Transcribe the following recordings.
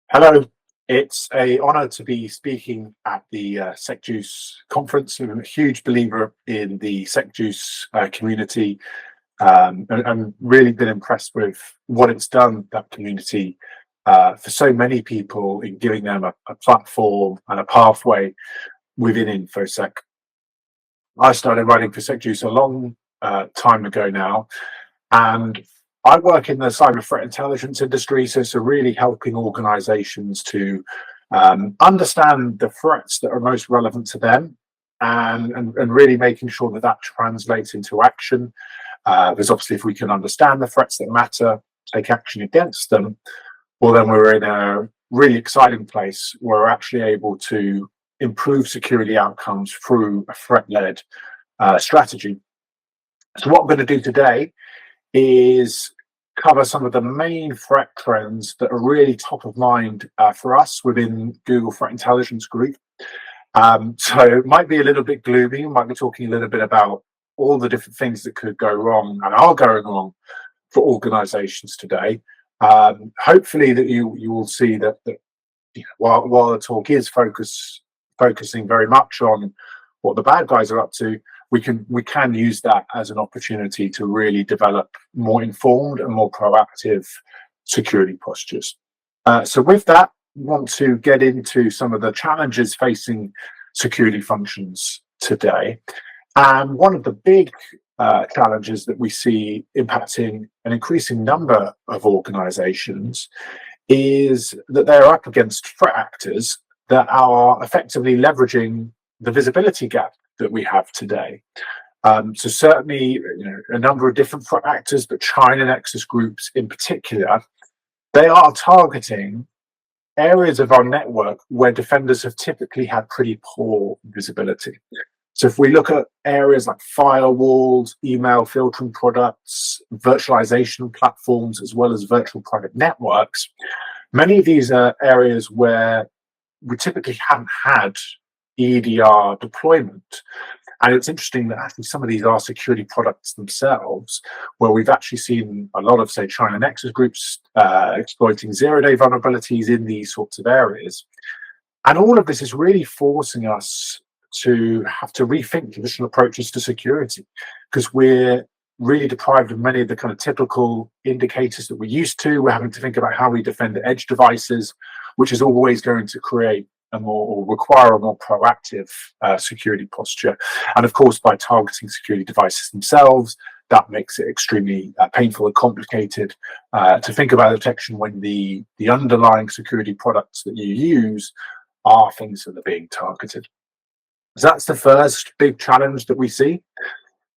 Hello, it's an honor to be speaking at the SecJuice conference. I'm a huge believer in the Secjuice community, and really been impressed with what it's done, that community, for so many people in giving them a platform and a pathway within InfoSec. I started writing for Secjuice a long time ago now, and I work in the cyber threat intelligence industry, so really helping organizations to understand the threats that are most relevant to them, and really making sure that that translates into action. Because obviously, if we can understand the threats that matter, take action against them, well, then we're in a really exciting place where we're actually able to improve security outcomes through a threat-led strategy. So what I'm going to do today is cover some of the main threat trends that are really top of mind for us within Google Threat Intelligence Group. So it might be a little bit gloomy. We might be talking a little bit about all the different things that could go wrong and are going wrong for organizations today. Hopefully that you will see that while the talk is focusing very much on what the bad guys are up to, we can use that as an opportunity to really develop more informed and more proactive security postures. So with that, I want to get into some of the challenges facing security functions today. And one of the big challenges that we see impacting an increasing number of organizations is that they're up against threat actors that are effectively leveraging the visibility gap that we have today. So certainly, a number of different threat actors, but China Nexus groups in particular, they are targeting areas of our network where defenders have typically had pretty poor visibility. So if we look at areas like firewalls, email filtering products, virtualization platforms, as well as virtual private networks, many of these are areas where we typically haven't had EDR deployment. And it's interesting that actually some of these are security products themselves, where we've actually seen a lot of, say, China Nexus groups exploiting zero-day vulnerabilities in these sorts of areas. And all of this is really forcing us to have to rethink traditional approaches to security, because we're really deprived of many of the kind of typical indicators that we're used to. We're having to think about how we defend the edge devices, which is always going to create or require a more proactive security posture. And of course, by targeting security devices themselves, that makes it extremely painful and complicated to think about detection when the underlying security products that you use are things that are being targeted. So that's the first big challenge that we see.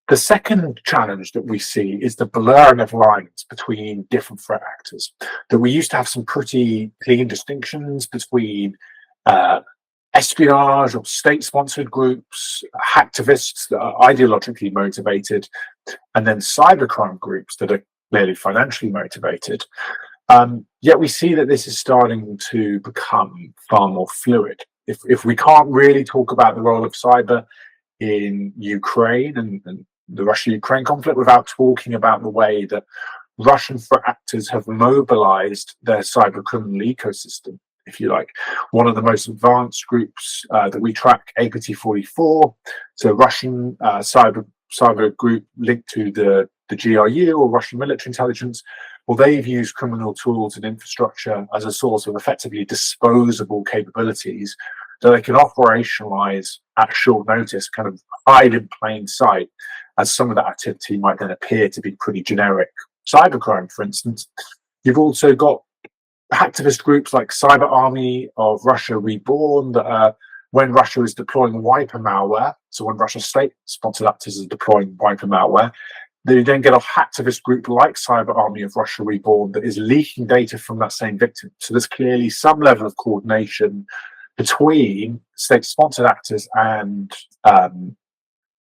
The second challenge that we see is the blurring of lines between different threat actors. That we used to have some pretty clean distinctions between espionage or state-sponsored groups, hacktivists that are ideologically motivated, and then cybercrime groups that are clearly financially motivated. Yet we see that this is starting to become far more fluid. If we can't really talk about the role of cyber in Ukraine and the Russia-Ukraine conflict without talking about the way that Russian threat actors have mobilized their cyber criminal ecosystem, if you like. One of the most advanced groups that we track, APT44, so Russian cyber group linked to the GRU or Russian military intelligence. Well, they've used criminal tools and infrastructure as a source of effectively disposable capabilities that they can operationalize at short notice, kind of hide in plain sight, as some of that activity might then appear to be pretty generic cybercrime, for instance. You've also got activist groups like Cyber Army of Russia Reborn, that when Russia is deploying wiper malware, so when Russia's state-sponsored actors are deploying wiper malware, they then get a hacktivist group like Cyber Army of Russia Reborn that is leaking data from that same victim. So there's clearly some level of coordination between state-sponsored actors and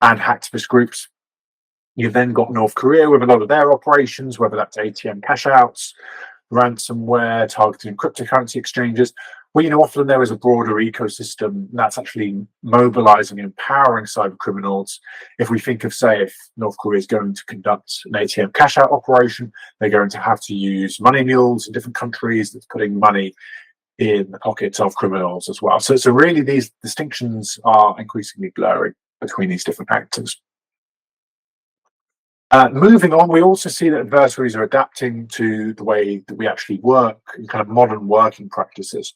hacktivist groups. You've then got North Korea with a lot of their operations, whether that's ATM cash outs, ransomware, targeting cryptocurrency exchanges. Well, often there is a broader ecosystem that's actually mobilizing and empowering cyber criminals. If we think of, say, if North Korea is going to conduct an ATM cash out operation, they're going to have to use money mules in different countries that's putting money in the pockets of criminals as well. So really these distinctions are increasingly blurry between these different actors. Moving on, we also see that adversaries are adapting to the way that we actually work in kind of modern working practices.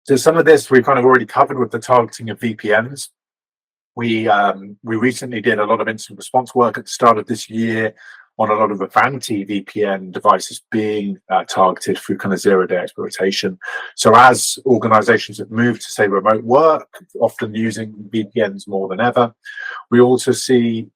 So some of this we've kind of already covered with the targeting of VPNs. We recently did a lot of incident response work at the start of this year on a lot of the anti-VPN devices being targeted through kind of zero-day exploitation. So as organizations have moved to, say, remote work, often using VPNs more than ever, we also see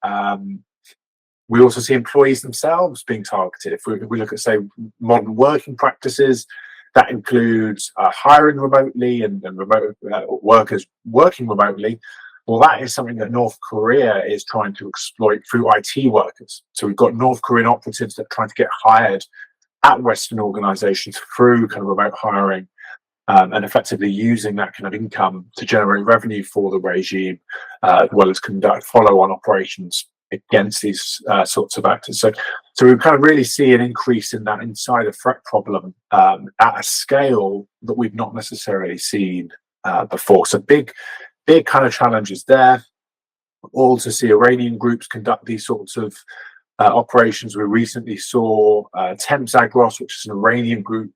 employees themselves being targeted. If we look at, say, modern working practices, that includes hiring remotely and remote workers working remotely. Well, that is something that North Korea is trying to exploit through IT workers. So we've got North Korean operatives that are trying to get hired at Western organizations through kind of remote hiring, and effectively using that kind of income to generate revenue for the regime, as well as conduct follow-on operations against these sorts of actors. So we kind of really see an increase in that insider threat problem at a scale that we've not necessarily seen before. So big kind of challenges there. Also see Iranian groups conduct these sorts of operations. We recently saw Zagros, which is an Iranian group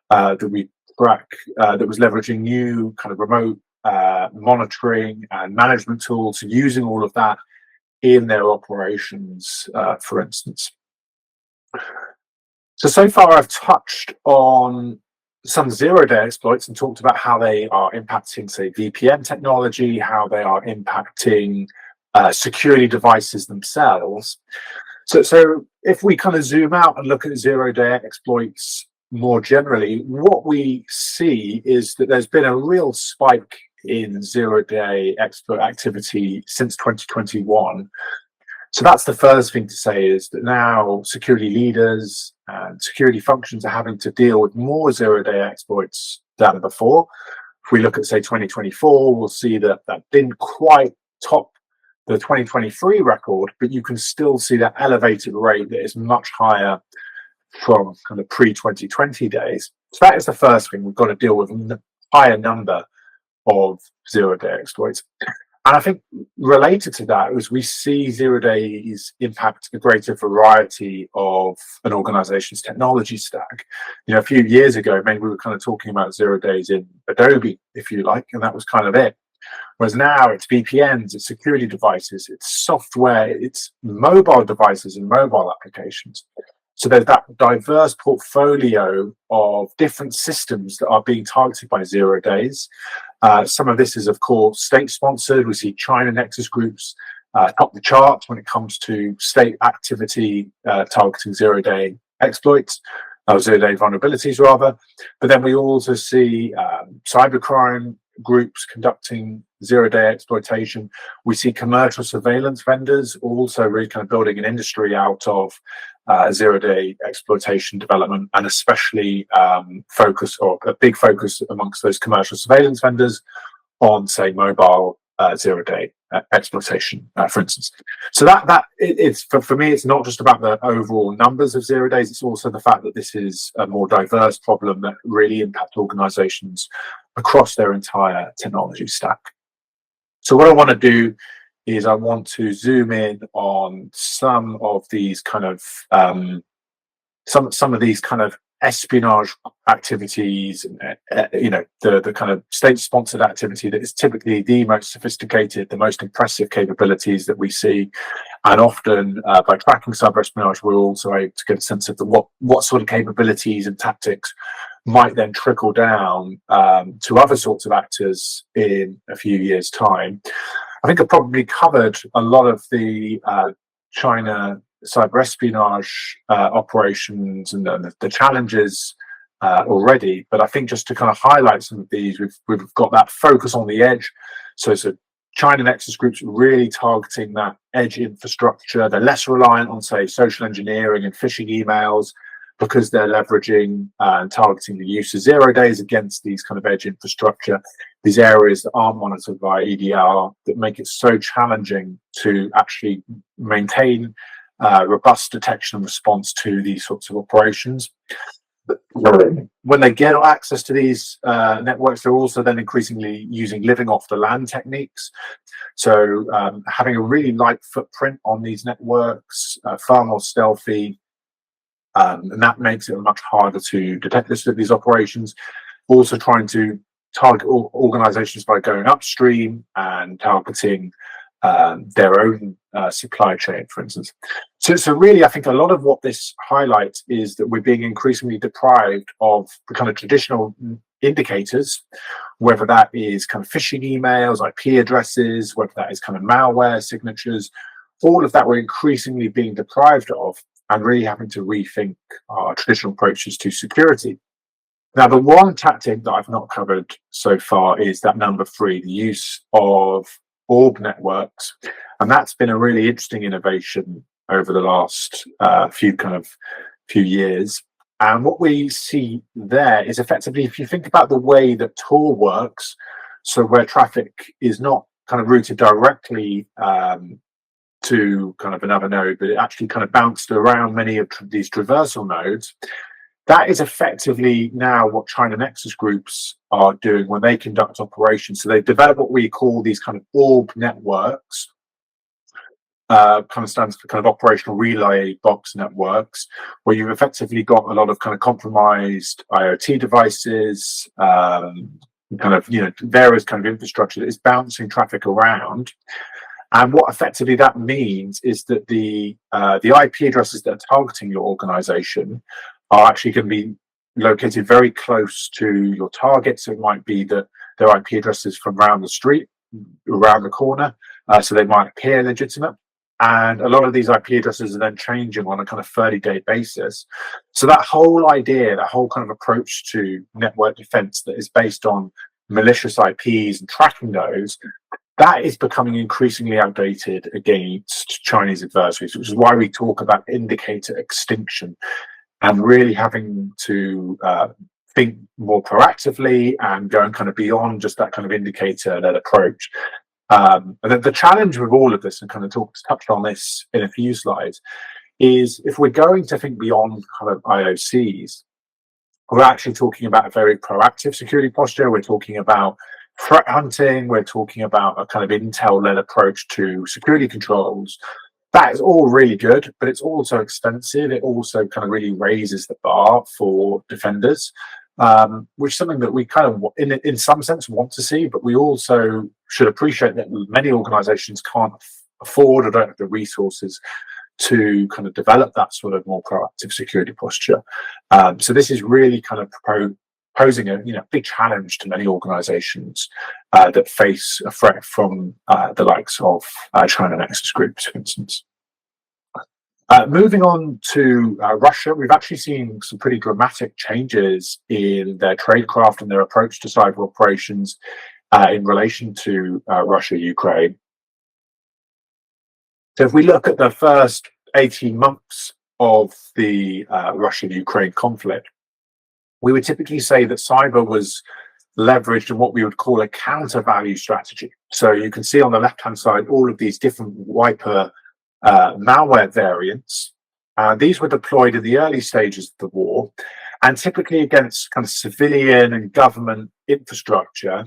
that we track that was leveraging new kind of remote monitoring and management tools, using all of that in their operations, for instance. So far I've touched on some zero-day exploits and talked about how they are impacting, say, VPN technology, how they are impacting security devices themselves. So if we kind of zoom out and look at zero-day exploits more generally, what we see is that there's been a real spike in zero-day exploit activity since 2021. So that's the first thing to say, is that now security leaders and security functions are having to deal with more zero-day exploits than before. If we look at, say, 2024, we'll see that that didn't quite top the 2023 record, but you can still see that elevated rate that is much higher from kind of pre-2020 days. So that is the first thing. We've got to deal with a higher number of zero-day exploits. And I think related to that is we see zero days impact a greater variety of an organization's technology stack. You know, a few years ago, maybe we were kind of talking about zero days in Adobe, if you like, and that was kind of it. Whereas now it's VPNs, it's security devices, it's software, it's mobile devices and mobile applications. So there's that diverse portfolio of different systems that are being targeted by zero days. Some of this is, of course, state-sponsored. We see China nexus groups top the charts when it comes to state activity targeting zero-day exploits, zero-day vulnerabilities, rather. But then we also see cybercrime groups conducting zero-day exploitation. We see commercial surveillance vendors also really kind of building an industry out of zero-day exploitation development, and especially a big focus amongst those commercial surveillance vendors on, say, mobile zero-day exploitation, for instance. So that it's for me, it's not just about the overall numbers of zero days, it's also the fact that this is a more diverse problem that really impacts organizations across their entire technology stack. So what I want to do is I want to zoom in on some of these kind of some of these kind of espionage activities, you know, the kind of state-sponsored activity that is typically the most sophisticated, the most impressive capabilities that we see. And often by tracking cyber espionage, we're also able to get a sense of what sort of capabilities and tactics might then trickle down to other sorts of actors in a few years' time. I think I've probably covered a lot of the China cyber espionage operations and the challenges already, but I think just to kind of highlight some of these, we've got that focus on the edge. So China nexus groups really targeting that edge infrastructure. They're less reliant on, say, social engineering and phishing emails, because they're leveraging and targeting the use of zero days against these kind of edge infrastructure, these areas that aren't monitored by EDR, that make it so challenging to actually maintain robust detection and response to these sorts of operations. when they get access to these networks, they're also then increasingly using living off the land techniques. So having a really light footprint on these networks, far more stealthy, and that makes it much harder to detect these operations. Also trying to target organizations by going upstream and targeting their own supply chain, for instance. So really, I think a lot of what this highlights is that we're being increasingly deprived of the kind of traditional indicators, whether that is kind of phishing emails, IP addresses, whether that is kind of malware signatures, all of that we're increasingly being deprived of, and really having to rethink our traditional approaches to security. Now, the one tactic that I've not covered so far is that number 3, the use of org networks, and that's been a really interesting innovation over the last few years. And what we see there is effectively, if you think about the way that Tor works, so where traffic is not kind of routed directly to kind of another node, but it actually kind of bounced around many of these traversal nodes. That is effectively now what China Nexus groups are doing when they conduct operations. So they develop what we call these kind of org networks, kind of stands for kind of operational relay box networks, where you've effectively got a lot of kind of compromised IoT devices, kind of, various kind of infrastructure that is bouncing traffic around. And what effectively that means is that the IP addresses that are targeting your organization are actually going to be located very close to your target. So it might be that their IP addresses from around the street, around the corner, so they might appear legitimate. And a lot of these IP addresses are then changing on a kind of 30-day basis. So that whole idea, that whole kind of approach to network defense that is based on malicious IPs and tracking those, that is becoming increasingly outdated against Chinese adversaries, which is why we talk about indicator extinction and really having to think more proactively and going kind of beyond just that kind of indicator-led approach. And the challenge with all of this, and kind of touched on this in a few slides, is if we're going to think beyond kind of IOCs, we're actually talking about a very proactive security posture. We're talking about threat hunting. We're talking about a kind of intel-led approach to security controls. That is all really good, but it's also expensive. It also kind of really raises the bar for defenders, which is something that we kind of, in some sense, want to see, but we also should appreciate that many organizations can't afford or don't have the resources to kind of develop that sort of more proactive security posture. So this is really kind of posing a big challenge to many organizations that face a threat from the likes of China Nexus groups, for instance. Moving on to Russia, we've actually seen some pretty dramatic changes in their tradecraft and their approach to cyber operations in relation to Russia-Ukraine. So if we look at the first 18 months of the Russia-Ukraine conflict, we would typically say that cyber was leveraged in what we would call a counter value strategy. So you can see on the left-hand side all of these different wiper malware variants. These were deployed in the early stages of the war, and typically against kind of civilian and government infrastructure,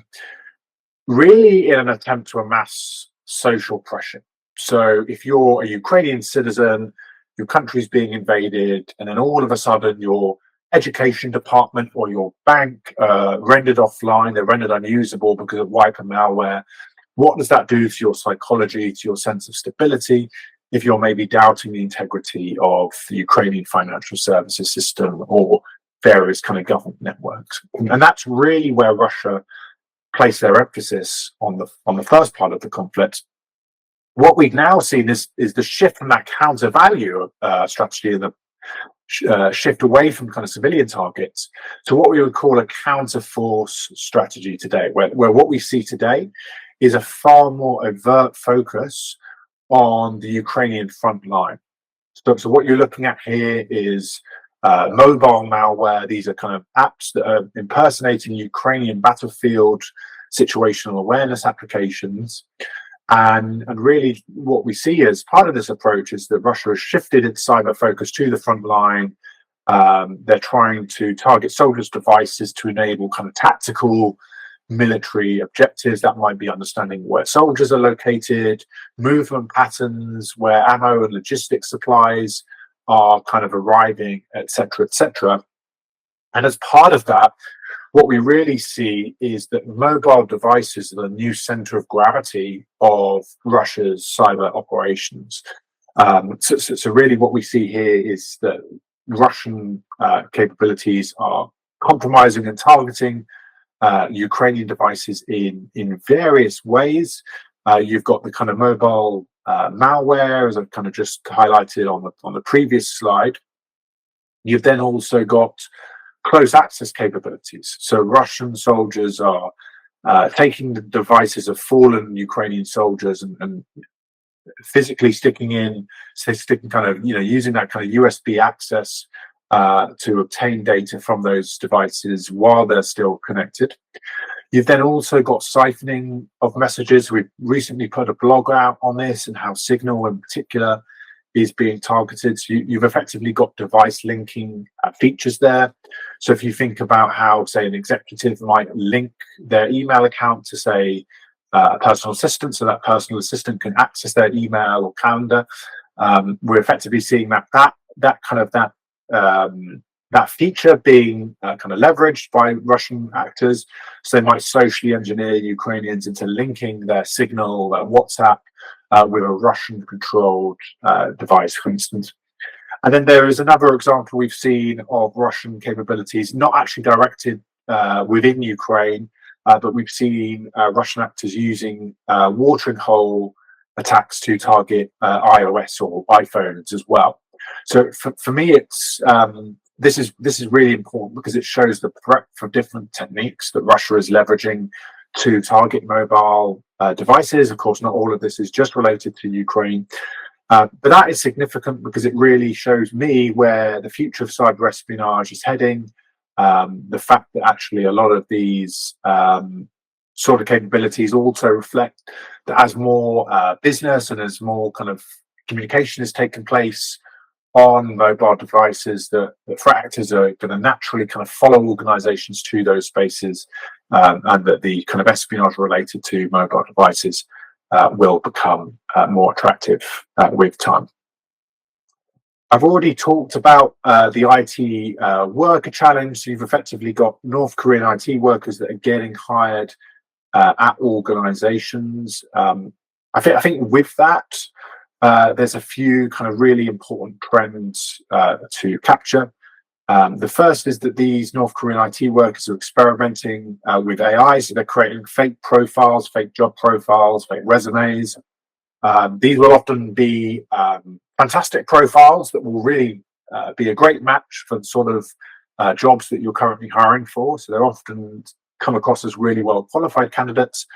really in an attempt to amass social pressure. So if you're a Ukrainian citizen, your country's being invaded, and then all of a sudden your education department or your bank rendered offline, they're rendered unusable because of wiper malware. What does that do to your psychology, to your sense of stability, if you're maybe doubting the integrity of the Ukrainian financial services system or various kind of government networks? And that's really where Russia placed their emphasis on the first part of the conflict. What we've now seen is the shift from that counter value strategy and the shift away from kind of civilian targets to what we would call a counter force strategy today, where what we see today is a far more overt focus on the Ukrainian front line. So what you're looking at here is mobile malware. These are kind of apps that are impersonating Ukrainian battlefield situational awareness applications. And really what we see as part of this approach is that Russia has shifted its cyber focus to the front line, They're trying to target soldiers' devices to enable kind of tactical military objectives. That might be understanding where soldiers are located, movement patterns, where ammo and logistics supplies are kind of arriving, etc., etc. And as part of that, what we really see is that mobile devices are the new center of gravity of Russia's cyber operations. So really what we see here is that Russian capabilities are compromising and targeting Ukrainian devices in various ways. You've got the kind of mobile malware, as I've kind of just highlighted on the previous slide. You've then also got close access capabilities. So Russian soldiers are taking the devices of fallen Ukrainian soldiers and physically sticking kind of, using that kind of USB access to obtain data from those devices while they're still connected. You've then also got siphoning of messages. We've recently put a blog out on this and how Signal in particular is being targeted. So you've effectively got device linking features there. So if you think about how, say, an executive might link their email account to, say, a personal assistant, so that personal assistant can access their email or calendar, we're effectively seeing that feature being kind of leveraged by Russian actors. So they might socially engineer Ukrainians into linking their Signal, their WhatsApp, with a Russian-controlled device, for instance. And then there is another example we've seen of Russian capabilities, not actually directed within Ukraine, but we've seen Russian actors using watering hole attacks to target iOS or iPhones as well. So for me, it's this is really important because it shows the breadth of different techniques that Russia is leveraging to target mobile devices. Of course, not all of this is just related to Ukraine, but that is significant because it really shows me where the future of cyber espionage is heading. The fact that actually a lot of these sort of capabilities also reflect that as more business and as more kind of communication has taken place on mobile devices, that threat actors are going to naturally kind of follow organizations to those spaces, and that the kind of espionage related to mobile devices will become more attractive with time. I've already talked about the IT worker challenge. So you've effectively got North Korean IT workers that are getting hired at organizations. I think with that, there's a few kind of really important trends to capture. The first is that these North Korean IT workers are experimenting with AI. So they're creating fake profiles, fake job profiles, fake resumes. These will often be fantastic profiles that will really be a great match for the sort of jobs that you're currently hiring for. So they're often come across as really well qualified candidates.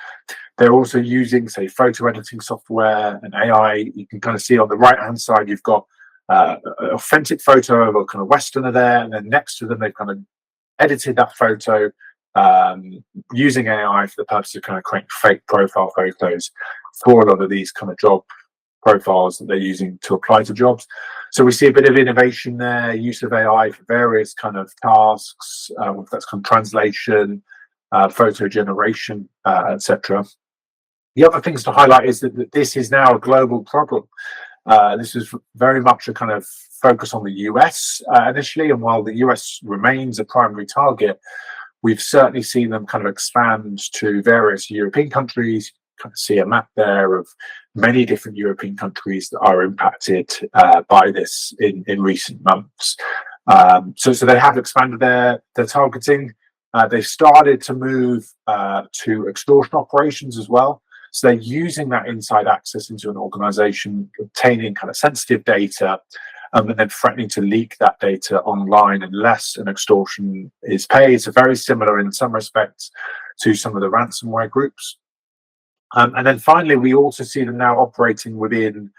They're also using, say, photo editing software and AI. You can kind of see on the right hand side, you've got an authentic photo of a kind of Westerner there, and then next to them, they've kind of edited that photo using AI for the purpose of kind of creating fake profile photos for a lot of these kind of job profiles that they're using to apply to jobs. So we see a bit of innovation there, use of AI for various kind of tasks, that's kind of translation, photo generation, etc. The other things to highlight is that this is now a global problem. This is very much a kind of focus on the US initially, and while the US remains a primary target, we've certainly seen them kind of expand to various European countries. You kind of see a map there of many different European countries that are impacted by this in recent months. So they have expanded their targeting. They've started to move to extortion operations as well. So they're using that inside access into an organization, obtaining kind of sensitive data, and then threatening to leak that data online unless an extortion is paid. So very similar in some respects to some of the ransomware groups. And then finally, we also see them now operating within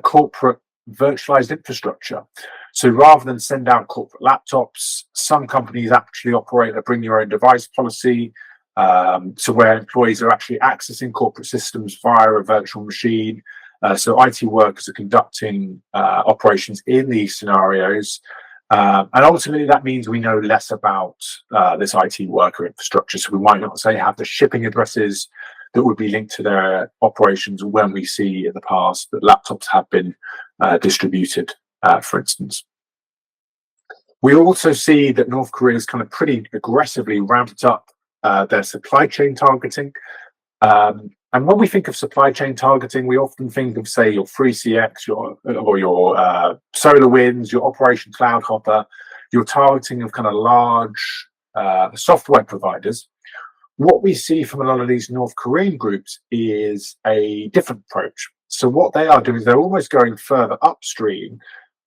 corporate virtualized infrastructure. So rather than send out corporate laptops, some companies actually operate a bring your own device policy. So where employees are actually accessing corporate systems via a virtual machine. So IT workers are conducting operations in these scenarios. And ultimately, that means we know less about this IT worker infrastructure. So we might not, say, have the shipping addresses that would be linked to their operations when we see in the past that laptops have been distributed, for instance. We also see that North Korea has kind of pretty aggressively ramped up their supply chain targeting. And when we think of supply chain targeting, we often think of, say, your 3CX, your SolarWinds, your Operation Cloud Hopper, your targeting of kind of large software providers. What we see from a lot of these North Korean groups is a different approach. So what they are doing is they're almost going further upstream,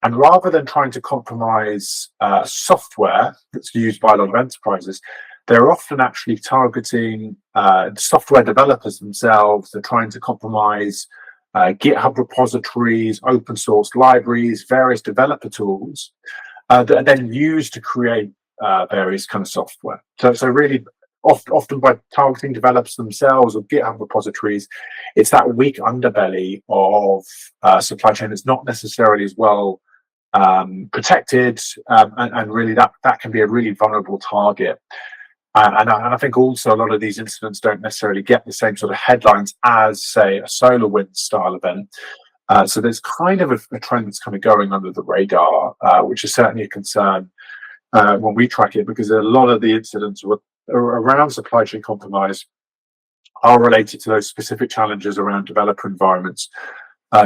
and rather than trying to compromise software that's used by a lot of enterprises, they're often actually targeting software developers themselves. They're trying to compromise GitHub repositories, open source libraries, various developer tools that are then used to create various kind of software. So really, often by targeting developers themselves or GitHub repositories, it's that weak underbelly of supply chain that's not necessarily as well protected, and really that can be a really vulnerable target. And I think also a lot of these incidents don't necessarily get the same sort of headlines as, say, a SolarWinds style event. So there's kind of a trend that's kind of going under the radar, which is certainly a concern when we track it, because a lot of the incidents around supply chain compromise are related to those specific challenges around developer environments.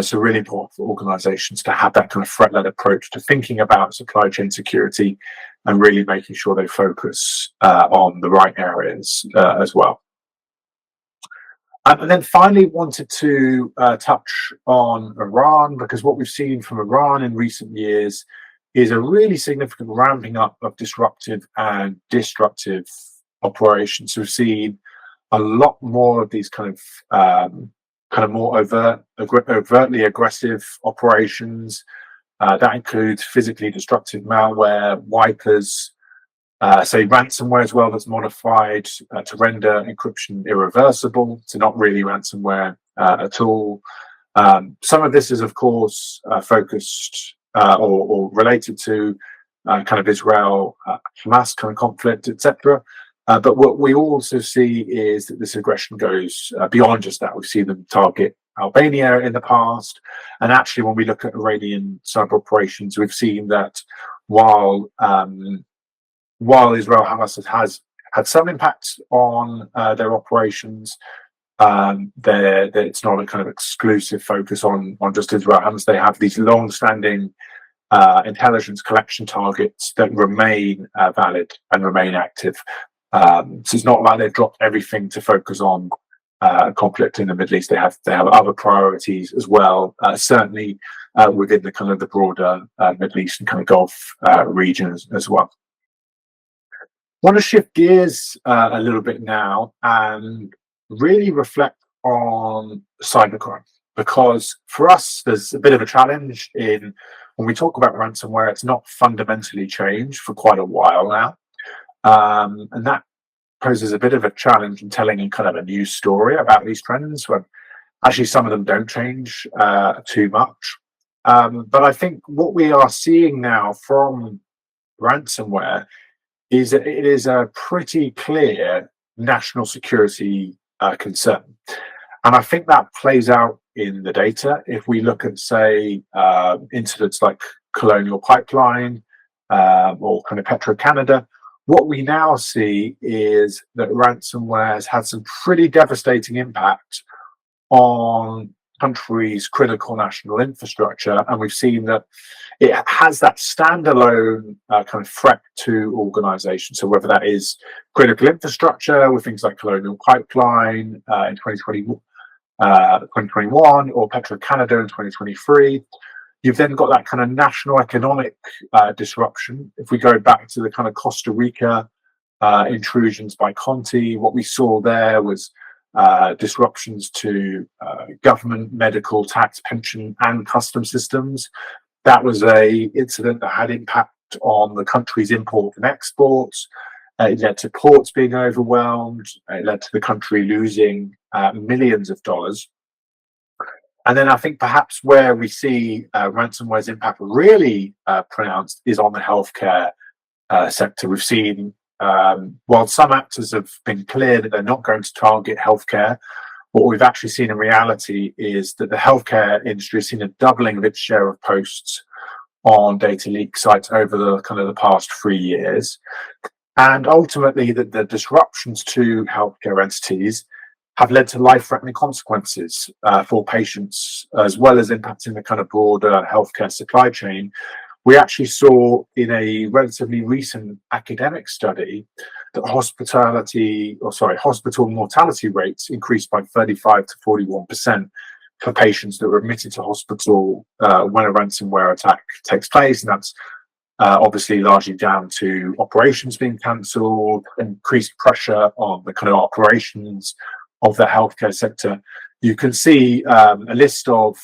So really important for organizations to have that kind of threat-led approach to thinking about supply chain security and really making sure they focus on the right areas as well. And then finally wanted to touch on Iran, because what we've seen from Iran in recent years is a really significant ramping up of disruptive and destructive operations. So we've seen a lot more of these kind of more overtly aggressive operations. That includes physically destructive malware, wipers, say ransomware as well, that's modified to render encryption irreversible, so not really ransomware at all. Some of this is, of course, focused or related to kind of Israel, Hamas kind of conflict, etc. But what we also see is that this aggression goes beyond just that. We've seen them target Albania in the past. And actually, when we look at Iranian cyber operations, we've seen that while Israel Hamas has had some impact on their operations, it's not a kind of exclusive focus on just Israel Hamas. They have these long-standing intelligence collection targets that remain valid and remain active. So it's not like they've dropped everything to focus on conflict in the Middle East. They have other priorities as well, certainly within the kind of the broader Middle East and kind of Gulf region as well. I want to shift gears a little bit now and really reflect on cybercrime, because for us there's a bit of a challenge in when we talk about ransomware. It's not fundamentally changed for quite a while now. And that poses a bit of a challenge in telling a kind of a new story about these trends when actually some of them don't change too much. But I think what we are seeing now from ransomware is that it is a pretty clear national security concern. And I think that plays out in the data. If we look at, say, incidents like Colonial Pipeline or kind of Petro-Canada, what we now see is that ransomware has had some pretty devastating impact on countries' critical national infrastructure, and we've seen that it has that standalone kind of threat to organizations. So whether that is critical infrastructure with things like Colonial Pipeline in 2021 or Petro-Canada in 2023, you've then got that kind of national economic disruption. If we go back to the kind of Costa Rica intrusions by Conti, what we saw there was disruptions to government, medical, tax, pension, and custom systems. That was a incident that had impact on the country's import and exports. It led to ports being overwhelmed. It led to the country losing millions of dollars. And then I think perhaps where we see ransomware's impact really pronounced is on the healthcare sector. We've seen, while some actors have been clear that they're not going to target healthcare, what we've actually seen in reality is that the healthcare industry has seen a doubling of its share of posts on data leak sites over the past 3 years. And ultimately, the disruptions to healthcare entities have led to life-threatening consequences for patients, as well as impacting the kind of broader healthcare supply chain. We actually saw in a relatively recent academic study that hospital mortality rates increased by 35 to 41% for patients that were admitted to hospital when a ransomware attack takes place. And that's obviously largely down to operations being cancelled, increased pressure on the kind of operations of the healthcare sector. You can see a list of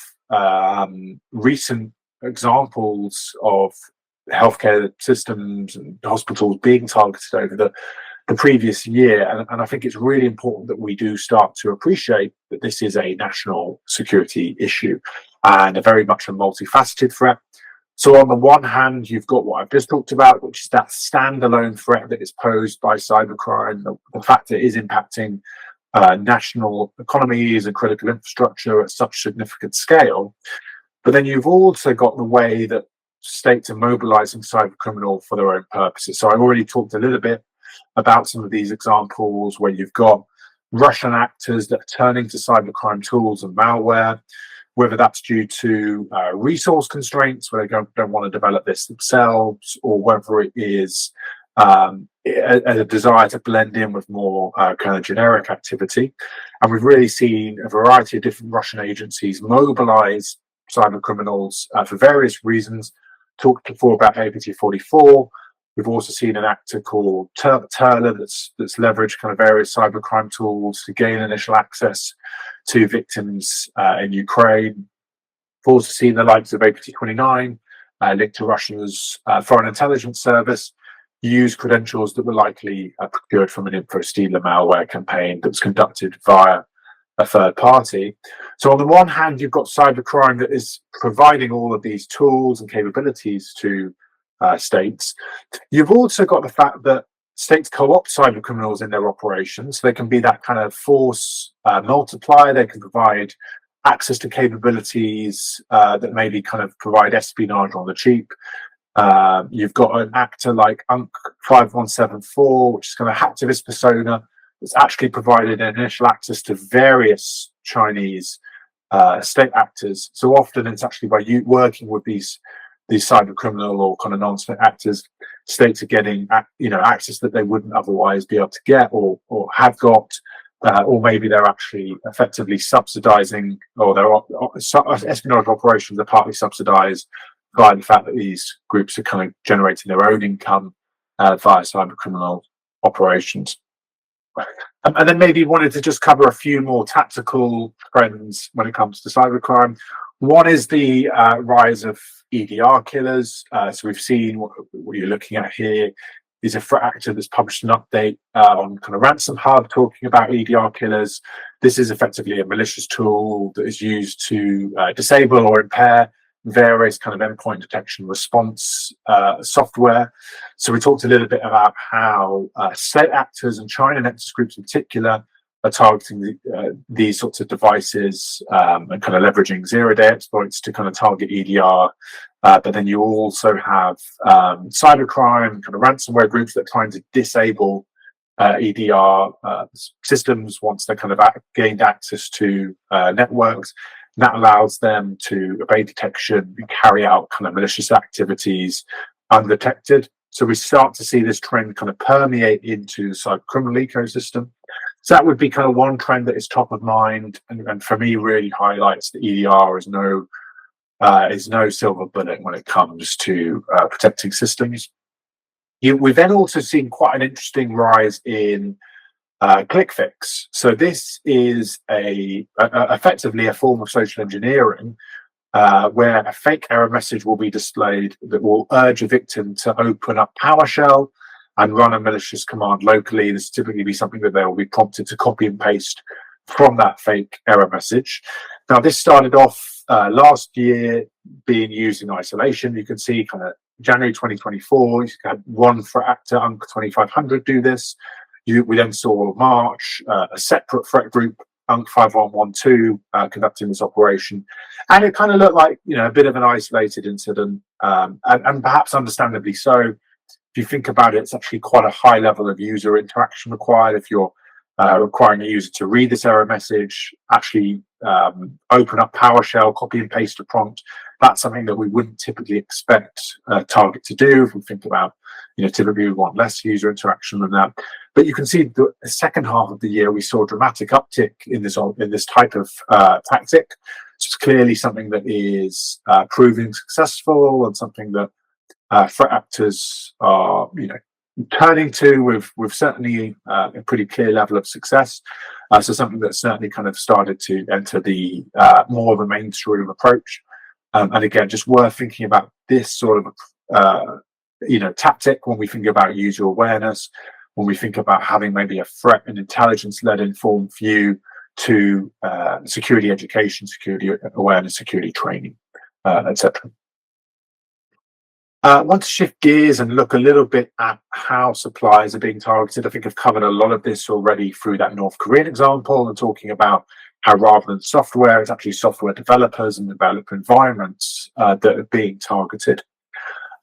recent examples of healthcare systems and hospitals being targeted over the previous year. And I think it's really important that we do start to appreciate that this is a national security issue and a very much a multifaceted threat. So on the one hand, you've got what I've just talked about, which is that standalone threat that is posed by cybercrime, the fact that it is impacting national economies and critical infrastructure at such significant scale. But then you've also got the way that states are mobilizing cybercriminal for their own purposes. So I already talked a little bit about some of these examples where you've got Russian actors that are turning to cybercrime tools and malware, whether that's due to resource constraints, where they don't want to develop this themselves, or whether it is a desire to blend in with more kind of generic activity. And we've really seen a variety of different Russian agencies mobilize cyber criminals for various reasons. Talked before about APT44. We've also seen an actor called Turler that's leveraged kind of various cybercrime tools to gain initial access to victims in Ukraine. We've also seen the likes of APT29 linked to Russia's foreign intelligence service use credentials that were likely procured from an InfoStealer malware campaign that was conducted via a third party. So on the one hand, you've got cybercrime that is providing all of these tools and capabilities to states. You've also got the fact that states co-opt cyber criminals in their operations. They can be that kind of force multiplier. They can provide access to capabilities that maybe kind of provide espionage on the cheap. You've got an actor like UNC5174, which is kind of hacktivist persona, that's actually provided initial access to various Chinese state actors. So often it's actually by you working with these cyber criminal or kind of non-state actors, states are getting access that they wouldn't otherwise be able to get or have got, or maybe they're actually effectively subsidizing, or their espionage operations are partly subsidized by the fact that these groups are kind of generating their own income via cyber criminal operations. And then maybe wanted to just cover a few more tactical trends when it comes to cybercrime. One is the rise of EDR killers. So we've seen what you're looking at here is a threat actor that's published an update on kind of Ransom Hub talking about EDR killers. This is effectively a malicious tool that is used to disable or impair various kind of endpoint detection response software. So we talked a little bit about how state actors and China nexus groups in particular are targeting these sorts of devices and kind of leveraging zero-day exploits to kind of target EDR. But then you also have cybercrime, kind of ransomware groups that are trying to disable EDR systems once they're kind of gained access to networks. And that allows them to evade detection and carry out kind of malicious activities undetected. So we start to see this trend kind of permeate into the cyber criminal ecosystem. So that would be kind of one trend that is top of mind, and for me really highlights that EDR is no silver bullet when it comes to protecting systems. We've then also seen quite an interesting rise in click fix. So this is effectively a form of social engineering where a fake error message will be displayed that will urge a victim to open up PowerShell and run a malicious command locally. This typically be something that they will be prompted to copy and paste from that fake error message. Now, this started off last year being used in isolation. You can see kind of January 2024, you had one threat actor, UNC 2500, do this. We then saw March, a separate threat group, UNC 5112, conducting this operation. And it kind of looked like, a bit of an isolated incident, and perhaps understandably so. If you think about it, it's actually quite a high level of user interaction required. If you're requiring a user to read this error message, actually open up PowerShell, copy and paste a prompt, that's something that we wouldn't typically expect a target to do. If we think about, typically we want less user interaction than that. But you can see the second half of the year, we saw a dramatic uptick in this type of tactic. So it's clearly something that is proving successful, and something that threat actors are, turning to with certainly a pretty clear level of success. So something that's certainly kind of started to enter the more of a mainstream approach. And again, just worth thinking about this sort of tactic when we think about user awareness, when we think about having maybe a threat and intelligence-led informed view to security education, security awareness, security training, etc. I want to shift gears and look a little bit at how suppliers are being targeted. I think I've covered a lot of this already through that North Korean example, and talking about how rather than software, it's actually software developers and developer environments that are being targeted.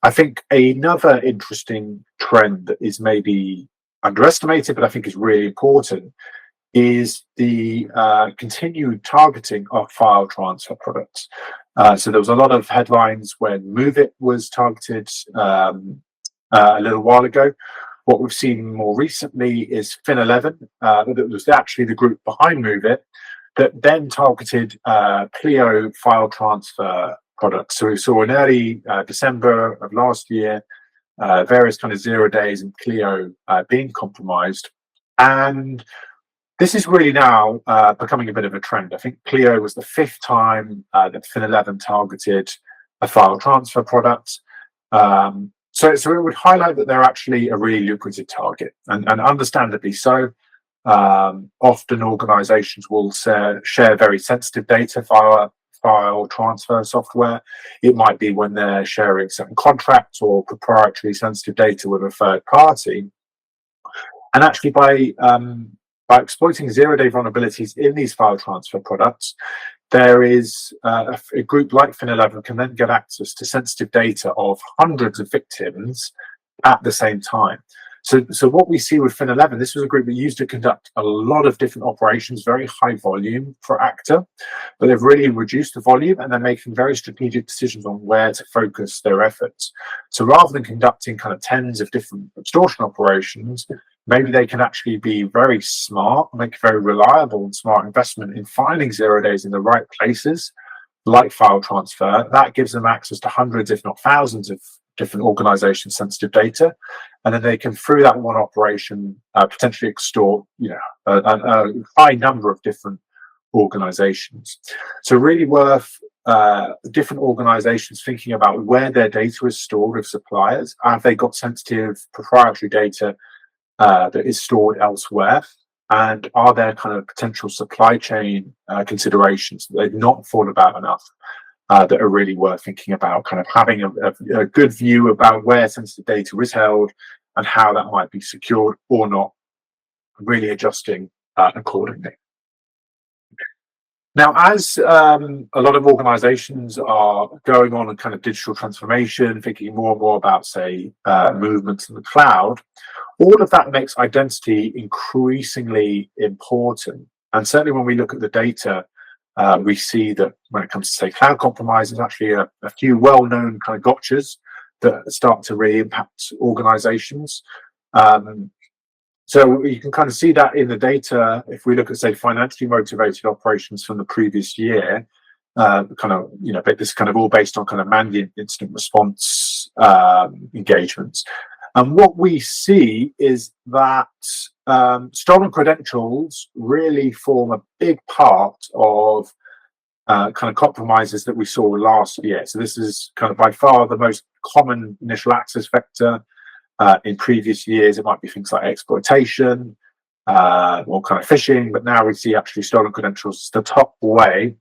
I think another interesting trend that is maybe underestimated, but I think is really important, is the continued targeting of file transfer products. So there was a lot of headlines when MoveIt was targeted a little while ago. What we've seen more recently is Fin11, that was actually the group behind MoveIt, that then targeted Clio file transfer products. So we saw in early December of last year, various kind of 0 days in Clio being compromised. And this is really now becoming a bit of a trend. I think Clio was the fifth time that Fin11 targeted a file transfer product. So it would highlight that they're actually a really lucrative target, and understandably so. Often organizations will share very sensitive data via file transfer software. It might be when they're sharing certain contracts or proprietary sensitive data with a third party. And actually by exploiting zero-day vulnerabilities in these file transfer products, there is a group like Fin11 can then get access to sensitive data of hundreds of victims at the same time. So what we see with Fin11, this was a group that used to conduct a lot of different operations, very high volume for actor, but they've really reduced the volume, and they're making very strategic decisions on where to focus their efforts. So rather than conducting kind of tens of different extortion operations, maybe they can actually be very smart, make very reliable and smart investment in finding 0 days in the right places, like file transfer. That gives them access to hundreds, if not thousands, of different organization sensitive data, and then they can, through that one operation, potentially extort a high number of different organizations. So really worth different organizations thinking about where their data is stored with suppliers. Have they got sensitive proprietary data that is stored elsewhere, and are there kind of potential supply chain considerations that they've not thought about enough, that are really worth thinking about, kind of having a good view about where sensitive data is held and how that might be secured or not, really adjusting accordingly. Now, as a lot of organizations are going on a kind of digital transformation, thinking more and more about, say, movements in the cloud, all of that makes identity increasingly important. And certainly when we look at the data, we see that when it comes to, say, cloud compromise, there's actually a few well-known kind of gotchas that start to really impact organizations. So you can kind of see that in the data. If we look at, say, financially motivated operations from the previous year, this is kind of all based on kind of managed incident response engagements. And what we see is that stolen credentials really form a big part of kind of compromises that we saw last year. So this is kind of by far the most common initial access vector. In previous years, it might be things like exploitation, or kind of phishing, but now we see actually stolen credentials is the top way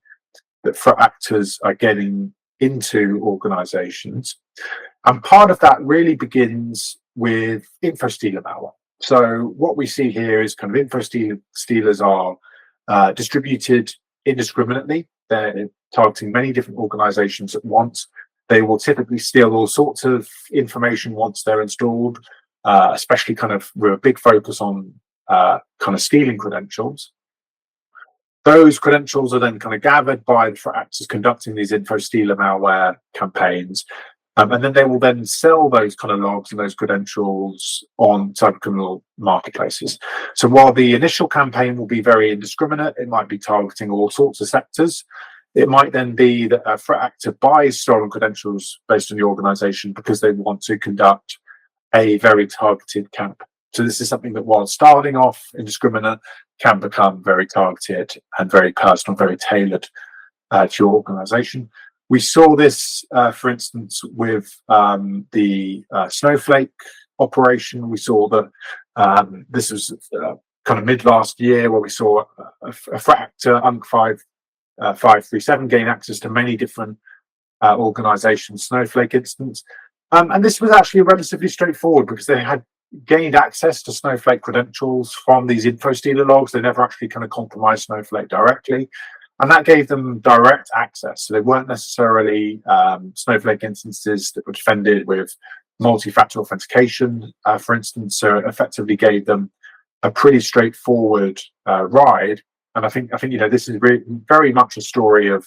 that threat actors are getting into organizations. And part of that really begins with info stealer malware. So what we see here is kind of info stealers are distributed indiscriminately. They're targeting many different organizations at once. They will typically steal all sorts of information once they're installed, especially kind of with a big focus on kind of stealing credentials. Those credentials are then kind of gathered by the threat actors conducting these info stealer malware campaigns. And then they will then sell those kind of logs and those credentials on cybercriminal marketplaces. So while the initial campaign will be very indiscriminate, it might be targeting all sorts of sectors. It might then be that a threat actor buys stolen credentials based on the organization because they want to conduct a very targeted campaign. So this is something that, while starting off indiscriminate, can become very targeted and very personal, very tailored to your organization. We saw this, for instance, with the Snowflake operation. We saw that this was kind of mid last year, where we saw a threat actor, UNC537, gain access to many different organizations' Snowflake instance. And this was actually relatively straightforward because they had gained access to Snowflake credentials from these info stealer logs. They never actually kind of compromised Snowflake directly. And that gave them direct access. So they weren't necessarily Snowflake instances that were defended with multi-factor authentication, for instance. So it effectively gave them a pretty straightforward ride. And I think this is very much a story of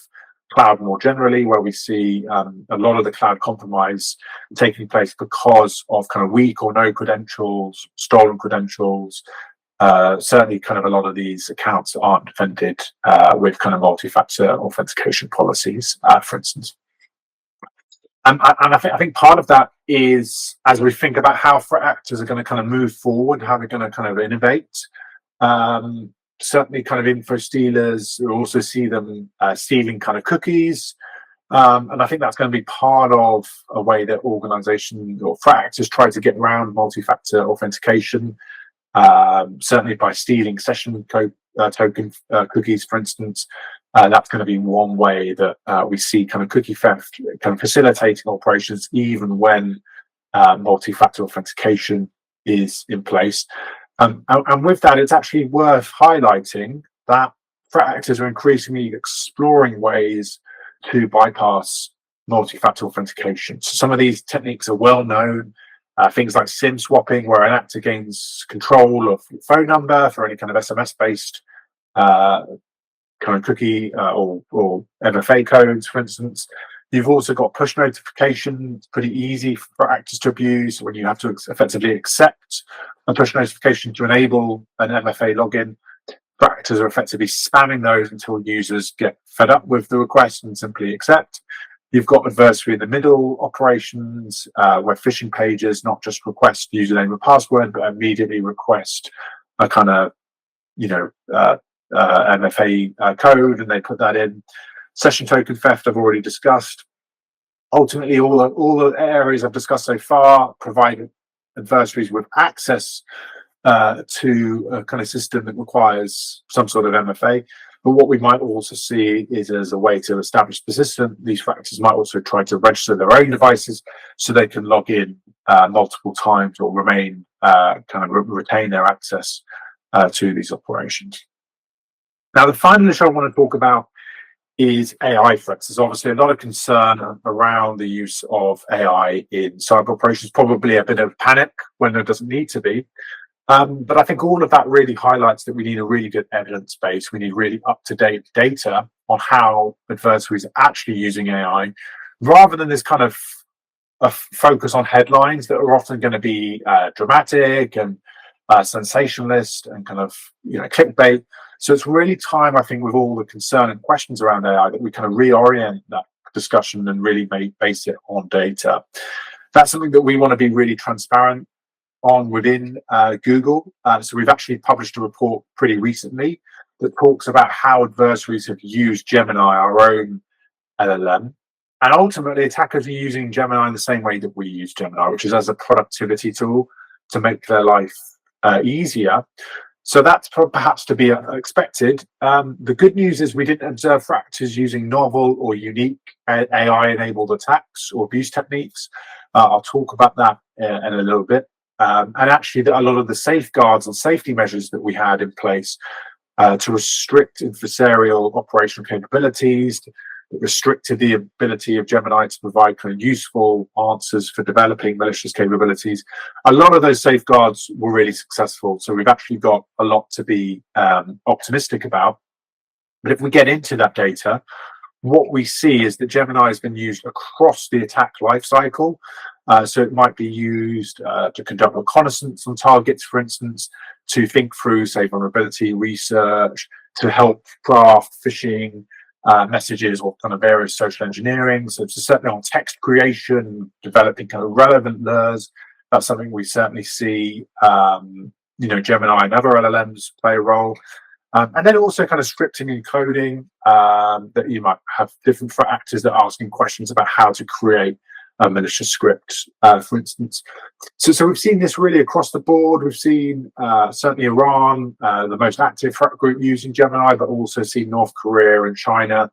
cloud more generally, where we see a lot of the cloud compromise taking place because of kind of weak or no credentials, stolen credentials. Certainly kind of a lot of these accounts aren't defended with kind of multi-factor authentication policies, for instance. And I think part of that is, as we think about how threat actors are going to kind of move forward, how they're going to kind of innovate, certainly kind of info stealers, we also see them stealing kind of cookies. And I think that's going to be part of a way that organizations or threat actors try to get around multi-factor authentication. Certainly by stealing session token cookies, for instance. That's going to be one way that we see kind of cookie theft kind of facilitating operations, even when multi-factor authentication is in place. And with that, it's actually worth highlighting that threat actors are increasingly exploring ways to bypass multi-factor authentication. So some of these techniques are well known. Things like SIM swapping, where an actor gains control of your phone number for any kind of SMS-based kind of cookie or MFA codes, for instance. You've also got push notification, pretty easy for actors to abuse when you have to effectively accept a push notification to enable an MFA login. Actors are effectively spamming those until users get fed up with the request and simply accept. You've got adversary in the middle operations, where phishing pages not just request username and password, but immediately request a kind of, MFA code, and they put that in. Session token theft, I've already discussed. Ultimately, all the areas I've discussed so far provide adversaries with access to a kind of system that requires some sort of MFA. But what we might also see is, as a way to establish the system, these threat actors might also try to register their own devices so they can log in multiple times or retain their access to these operations. Now, the final issue I want to talk about is AI threats. There's obviously a lot of concern around the use of AI in cyber operations, probably a bit of panic when there doesn't need to be. But I think all of that really highlights that we need a really good evidence base. We need really up-to-date data on how adversaries are actually using AI, rather than this kind of a focus on headlines that are often going to be dramatic and sensationalist and kind of clickbait. So it's really time, I think, with all the concern and questions around AI, that we kind of reorient that discussion and really base it on data. That's something that we want to be really transparent on within Google. So we've actually published a report pretty recently that talks about how adversaries have used Gemini, our own LLM. And ultimately, attackers are using Gemini in the same way that we use Gemini, which is as a productivity tool to make their life easier. So that's perhaps to be expected. The good news is we didn't observe threat actors using novel or unique AI-enabled attacks or abuse techniques. I'll talk about that in a little bit. And actually, a lot of the safeguards and safety measures that we had in place to restrict adversarial operational capabilities, that restricted the ability of Gemini to provide kind of useful answers for developing malicious capabilities. A lot of those safeguards were really successful. So we've actually got a lot to be optimistic about. But if we get into that data, what we see is that Gemini has been used across the attack lifecycle. So it might be used to conduct reconnaissance on targets, for instance, to think through, say, vulnerability research, to help craft phishing messages or kind of various social engineering. So it's certainly on text creation, developing kind of relevant lures. That's something we certainly see, Gemini and other LLMs play a role. And then also kind of scripting and coding, that you might have different threat actors that are asking questions about how to create a malicious script, for instance. So we've seen this really across the board. We've seen certainly Iran, the most active threat group using Gemini, but also seen North Korea and China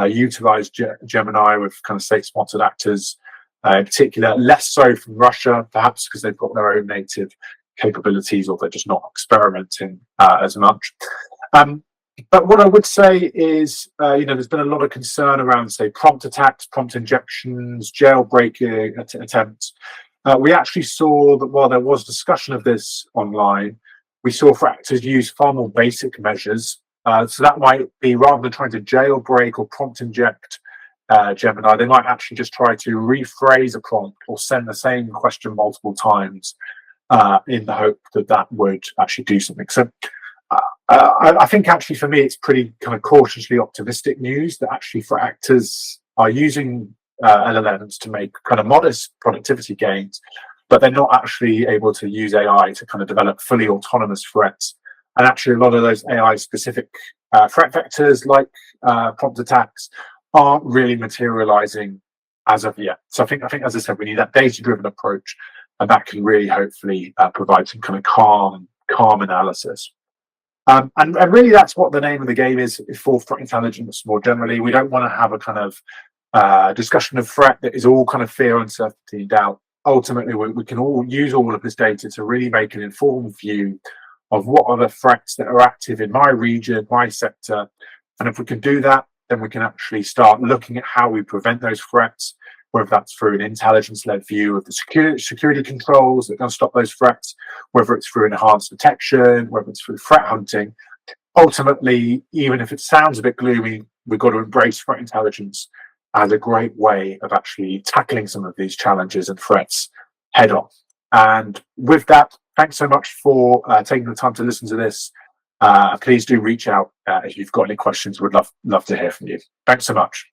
utilize Gemini with kind of state-sponsored actors, in particular, less so from Russia, perhaps because they've got their own native capabilities or they're just not experimenting as much. But what I would say is, there's been a lot of concern around, say, prompt attacks, prompt injections, jailbreaking attempts. We actually saw that while there was discussion of this online, we saw threat actors use far more basic measures. So that might be, rather than trying to jailbreak or prompt inject Gemini, they might actually just try to rephrase a prompt or send the same question multiple times in the hope that that would actually do something. So I think actually for me, it's pretty kind of cautiously optimistic news that actually threat actors are using LLMs to make kind of modest productivity gains, but they're not actually able to use AI to kind of develop fully autonomous threats. And actually, a lot of those AI-specific threat vectors, like prompt attacks, aren't really materializing as of yet. So I think, as I said, we need that data-driven approach, and that can really hopefully provide some kind of calm analysis. And really, that's what the name of the game is for threat intelligence more generally. We don't want to have a kind of discussion of threat that is all kind of fear, uncertainty, doubt. Ultimately, we can all use all of this data to really make an informed view of what are the threats that are active in my region, my sector. And if we can do that, then we can actually start looking at how we prevent those threats, whether that's through an intelligence-led view of the security controls that are going to stop those threats, whether it's through enhanced detection, whether it's through threat hunting. Ultimately, even if it sounds a bit gloomy, we've got to embrace threat intelligence as a great way of actually tackling some of these challenges and threats head on. And with that, thanks so much for taking the time to listen to this. Please do reach out if you've got any questions. We'd love to hear from you. Thanks so much.